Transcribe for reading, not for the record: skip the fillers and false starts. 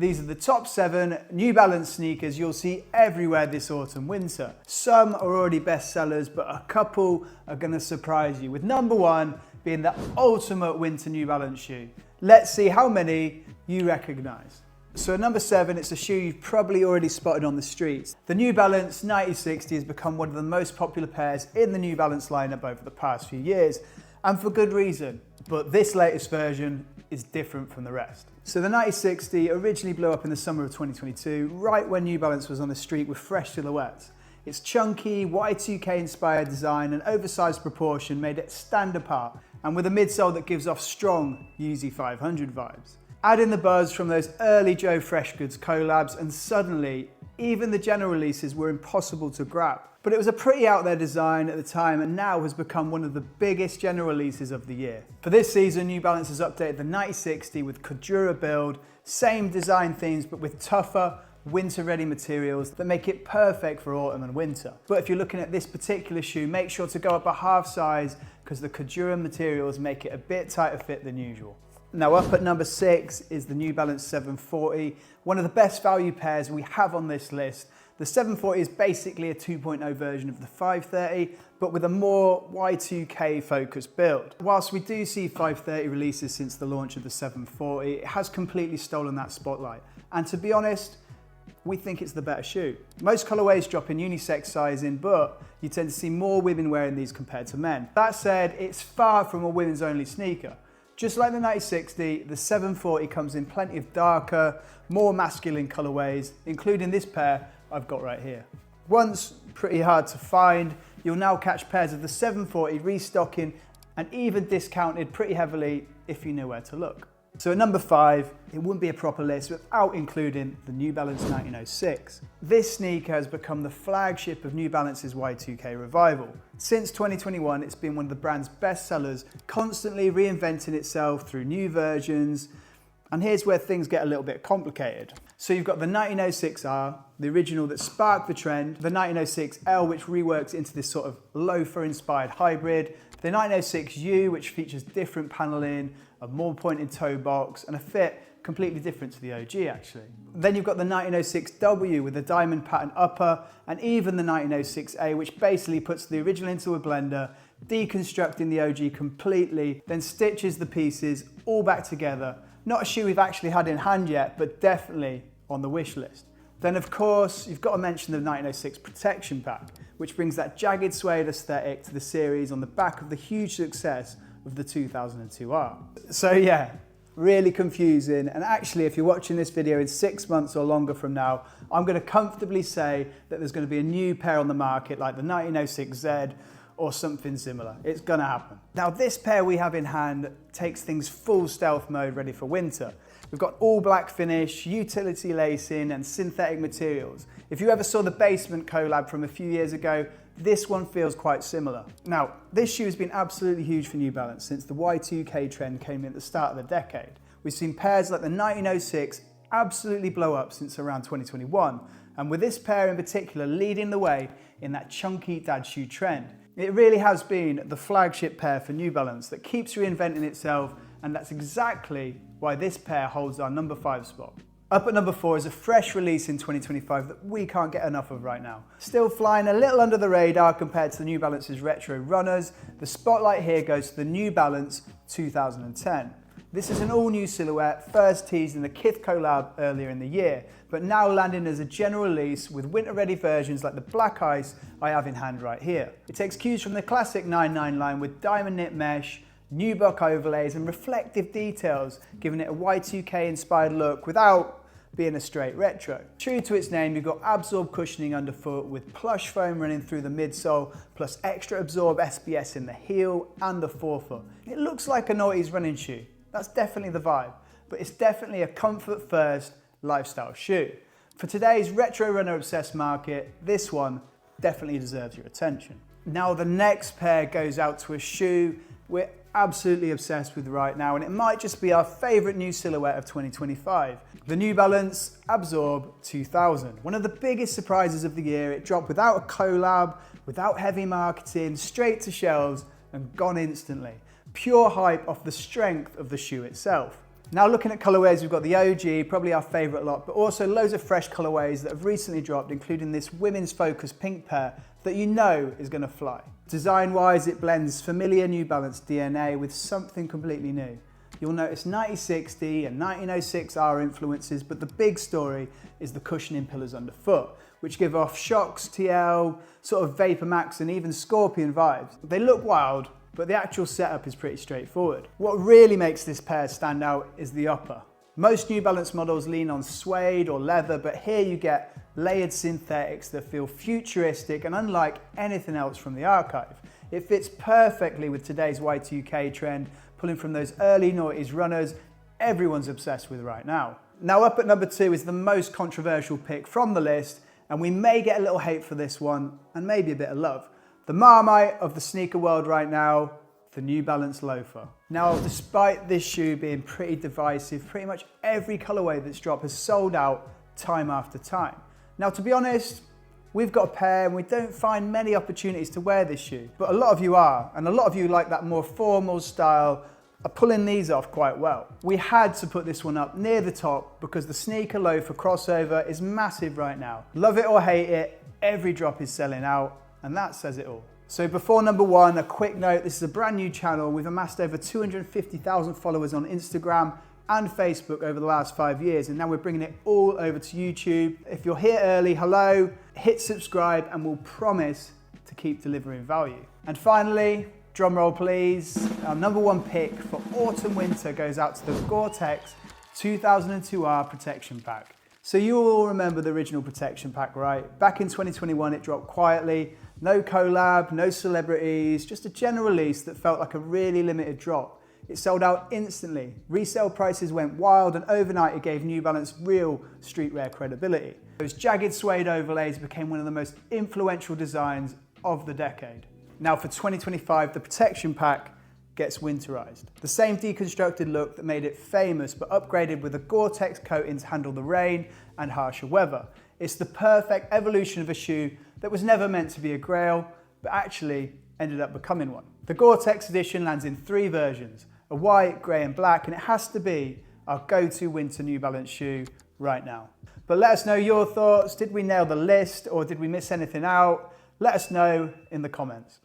These are the top 7 New Balance sneakers you'll see everywhere this autumn winter. Some are already bestsellers, but a couple are going to surprise you, with number 1 being the ultimate winter New Balance shoe. Let's see how many you recognise. So at number 7, it's a shoe you've probably already spotted on the streets. The New Balance 9060 has become one of the most popular pairs in the New Balance lineup over the past few years, and for good reason. But this latest version is different from the rest. So the 9060 originally blew up in the summer of 2022, right when New Balance was on the street with fresh silhouettes. Its chunky, Y2K inspired design and oversized proportion made it stand apart, and with a midsole that gives off strong Yeezy 500 vibes. Add in the buzz from those early Joe Freshgoods collabs, and suddenly, even the general releases were impossible to grab. But it was a pretty out there design at the time, and now has become one of the biggest general releases of the year. For this season, New Balance has updated the 9060 with Kudura build, same design themes but with tougher, winter-ready materials that make it perfect for autumn and winter. But if you're looking at this particular shoe, make sure to go up a half size because the Kudura materials make it a bit tighter fit than usual. Now up at number 6 is the New Balance 740, one of the best value pairs we have on this list. The 740 is basically a 2.0 version of the 530, but with a more Y2K focused build. Whilst we do see 530 releases since the launch of the 740, it has completely stolen that spotlight. And to be honest, we think it's the better shoe. Most colorways drop in unisex sizing, but you tend to see more women wearing these compared to men. That said, it's far from a women's only sneaker. Just like the 9060, the 740 comes in plenty of darker, more masculine colorways, including this pair I've got right here. Once pretty hard to find, you'll now catch pairs of the 740 restocking and even discounted pretty heavily if you know where to look. So at number 5, it wouldn't be a proper list without including the New Balance 1906. This sneaker has become the flagship of New Balance's Y2K revival. Since 2021, it's been one of the brand's best sellers, constantly reinventing itself through new versions. And here's where things get a little bit complicated. So you've got the 1906R, the original that sparked the trend, the 1906L, which reworks into this sort of loafer inspired hybrid, the 1906U, which features different paneling, a more pointed toe box, and a fit completely different to the OG actually. Then you've got the 1906W with the diamond pattern upper, and even the 1906A, which basically puts the original into a blender, deconstructing the OG completely, then stitches the pieces all back together. Not a shoe we've actually had in hand yet, but definitely on the wish list. Then of course, you've got to mention the 1906 Protection Pack, which brings that jagged suede aesthetic to the series on the back of the huge success of the 2002R. So yeah, really confusing. And actually, if you're watching this video in 6 months or longer from now, I'm going to comfortably say that there's going to be a new pair on the market like the 1906Z or something similar. It's going to happen. Now this pair we have in hand takes things full stealth mode ready for winter. We've got all black finish, utility lacing and synthetic materials. If you ever saw the Basement collab from a few years ago, this one feels quite similar. Now, this shoe has been absolutely huge for New Balance since the Y2K trend came in at the start of the decade. We've seen pairs like the 1906 absolutely blow up since around 2021, and with this pair in particular leading the way in that chunky dad shoe trend. It really has been the flagship pair for New Balance that keeps reinventing itself, and that's exactly why this pair holds our number 5 spot. Up at number 4 is a fresh release in 2025 that we can't get enough of right now. Still flying a little under the radar compared to the New Balance's retro runners, the spotlight here goes to the New Balance 2010. This is an all-new silhouette, first teased in the Kith collab earlier in the year, but now landing as a general release with winter-ready versions like the Black Ice I have in hand right here. It takes cues from the classic 99 line with diamond knit mesh, nubuck overlays and reflective details, giving it a Y2K inspired look without being a straight retro. True to its name, you've got Abzorb cushioning underfoot with plush foam running through the midsole, plus extra Abzorb SBS in the heel and the forefoot. It looks like a noughties running shoe. That's definitely the vibe, but it's definitely a comfort first lifestyle shoe. For today's retro runner obsessed market, this one definitely deserves your attention. Now the next pair goes out to a shoe we're absolutely obsessed with right now, and it might just be our favorite new silhouette of 2025. The New Balance Abzorb 2000. One of the biggest surprises of the year, it dropped without a collab, without heavy marketing, straight to shelves and gone instantly. Pure hype off the strength of the shoe itself. Now looking at colorways, we've got the OG, probably our favorite lot, but also loads of fresh colorways that have recently dropped, including this women's focus pink pair that you know is gonna fly. Design-wise, it blends familiar New Balance DNA with something completely new. You'll notice 9060 and 1906R influences, but the big story is the cushioning pillars underfoot, which give off Shocks, TL, sort of Vapor Max and even Scorpion vibes. They look wild, but the actual setup is pretty straightforward. What really makes this pair stand out is the upper. Most New Balance models lean on suede or leather, but here you get layered synthetics that feel futuristic and unlike anything else from the archive. It fits perfectly with today's Y2K trend, pulling from those early noughties runners everyone's obsessed with right now. Now up at number 2 is the most controversial pick from the list, and we may get a little hate for this one, and maybe a bit of love. The Marmite of the sneaker world right now, the New Balance loafer. Now, despite this shoe being pretty divisive, pretty much every colorway that's dropped has sold out time after time. Now, to be honest, we've got a pair and we don't find many opportunities to wear this shoe, but a lot of you are, and a lot of you like that more formal style are pulling these off quite well. We had to put this one up near the top because the sneaker loafer crossover is massive right now. Love it or hate it, every drop is selling out, and that says it all. So before number 1, a quick note, this is a brand new channel. We've amassed over 250,000 followers on Instagram and Facebook over the last 5 years, and now we're bringing it all over to YouTube. If you're here early, hello, hit subscribe and we'll promise to keep delivering value. And finally, drum roll please, our number 1 pick for autumn winter goes out to the Gore-Tex 2002R protection pack. So you all remember the original protection pack, right? Back in 2021, it dropped quietly. No collab, no celebrities, just a general release that felt like a really limited drop. It sold out instantly. Resale prices went wild, and overnight it gave New Balance real streetwear credibility. Those jagged suede overlays became one of the most influential designs of the decade. Now for 2025, the protection pack gets winterized. The same deconstructed look that made it famous, but upgraded with a Gore-Tex coating to handle the rain and harsher weather. It's the perfect evolution of a shoe that was never meant to be a grail, but actually ended up becoming one. The Gore-Tex edition lands in 3 versions, a white, grey and black, and it has to be our go-to winter New Balance shoe right now. But let us know your thoughts. Did we nail the list or did we miss anything out? Let us know in the comments.